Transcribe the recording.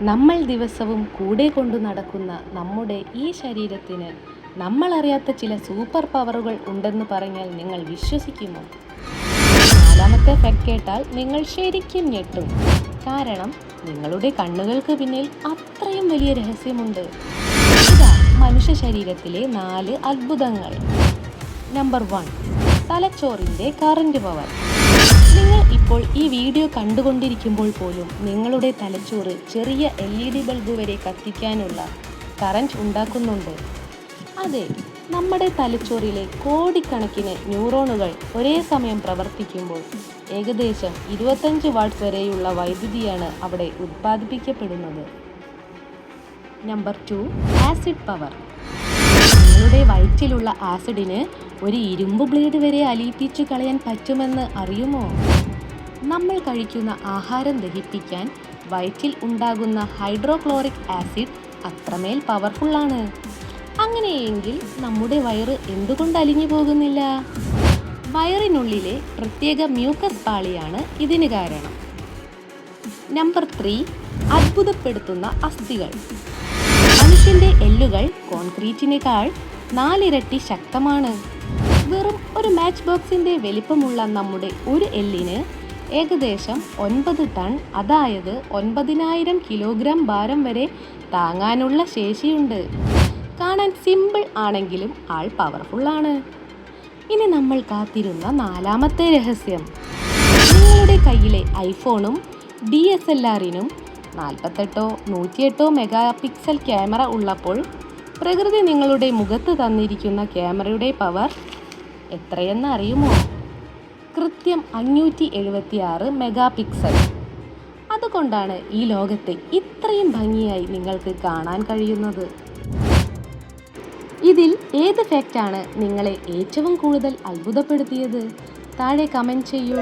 നമ്മൾ ദിവസവും കൂടെ കൊണ്ടു നടക്കുന്ന നമ്മുടെ ഈ ശരീരത്തിന് നമ്മളറിയാത്ത ചില സൂപ്പർ പവറുകൾ ഉണ്ടെന്ന് പറഞ്ഞാൽ നിങ്ങൾ വിശ്വസിക്കുമോ? നാലാമത്തെ ഫാക്ട് കേട്ടാൽ നിങ്ങൾ ശരിക്കും ഞെട്ടും. കാരണം നിങ്ങളുടെ കണ്ണുകൾക്ക് പിന്നിൽ അത്രയും വലിയ രഹസ്യമുണ്ട്. ഇതാ മനുഷ്യ ശരീരത്തിലെ 4 അത്ഭുതങ്ങൾ. നമ്പർ 1, തലച്ചോറിൻ്റെ കറന്റ് പവർ. നിങ്ങൾ ഇപ്പോൾ ഈ വീഡിയോ കണ്ടുകൊണ്ടിരിക്കുമ്പോൾ പോലും നിങ്ങളുടെ തലച്ചോറ് ചെറിയ LED ബൾബ് വരെ കത്തിക്കാനുള്ള കറന്റ് ഉണ്ടാക്കുന്നുണ്ട്. അതെ, നമ്മുടെ തലച്ചോറിലെ കോടിക്കണക്കിന് ന്യൂറോണുകൾ ഒരേ സമയം പ്രവർത്തിക്കുമ്പോൾ ഏകദേശം 25 വാട്ട് വരെയുള്ള വൈദ്യുതിയാണ് അവിടെ ഉത്പാദിപ്പിക്കപ്പെടുന്നത്. Number 2, acid power. നിങ്ങളുടെ വയറ്റിലുള്ള ആസിഡിന് ഒരു ഇരുമ്പ് ബ്ലേഡ് വരെ അലിയിപ്പിച്ചു കളയാൻ പറ്റുമെന്ന് അറിയുമോ? നമ്മൾ കഴിക്കുന്ന ആഹാരം ദഹിപ്പിക്കാൻ വയറ്റിൽ ഉണ്ടാകുന്ന ഹൈഡ്രോക്ലോറിക് ആസിഡ് അത്രമേൽ പവർഫുള്ളാണ്. അങ്ങനെയെങ്കിൽ നമ്മുടെ വയറ് എന്തുകൊണ്ട് അലിഞ്ഞു പോകുന്നില്ല? വയറിനുള്ളിലെ പ്രത്യേക മ്യൂക്കസ് പാളിയാണ് ഇതിന് കാരണം. നമ്പർ 3, അത്ഭുതപ്പെടുത്തുന്ന അസ്ഥികൾ. മനുഷ്യന്റെ എല്ലുകൾ കോൺക്രീറ്റിനേക്കാൾ 4 ഇരട്ടി ശക്തമാണ്. വെറും ഒരു മാച്ച് ബോക്സിന്റെ വലിപ്പമുള്ള നമ്മുടെ ഒരു എല്ലിന് ഏകദേശം 9 ടൺ, അതായത് 9000 കിലോഗ്രാം ഭാരം വരെ താങ്ങാനുള്ള ശേഷിയുണ്ട്. കാണാൻ സിമ്പിൾ ആണെങ്കിലും ആൾ പവർഫുള്ളാണ്. ഇനി നമ്മൾ കാത്തിരുന്ന 4ാമത്തെ രഹസ്യം. നിങ്ങളുടെ കയ്യിലെ ഐഫോണും DSLRനും 48 108 മെഗാ പിക്സൽ ക്യാമറ ഉള്ളപ്പോൾ പ്രകൃതി നിങ്ങളുടെ മുഖത്ത് തന്നിരിക്കുന്ന ക്യാമറയുടെ പവർ എത്രയെന്ന് അറിയുമോ? കൃത്യം 576 മെഗാ പിക്സൽ. അതുകൊണ്ടാണ് ഈ ലോകത്തെ ഇത്രയും ഭംഗിയായി നിങ്ങൾക്ക് കാണാൻ കഴിയുന്നത്. ഇതിൽ ഏത് ഫാക്റ്റാണ് നിങ്ങളെ ഏറ്റവും കൂടുതൽ അത്ഭുതപ്പെടുത്തിയത്? താഴെ കമൻറ്റ് ചെയ്യൂ.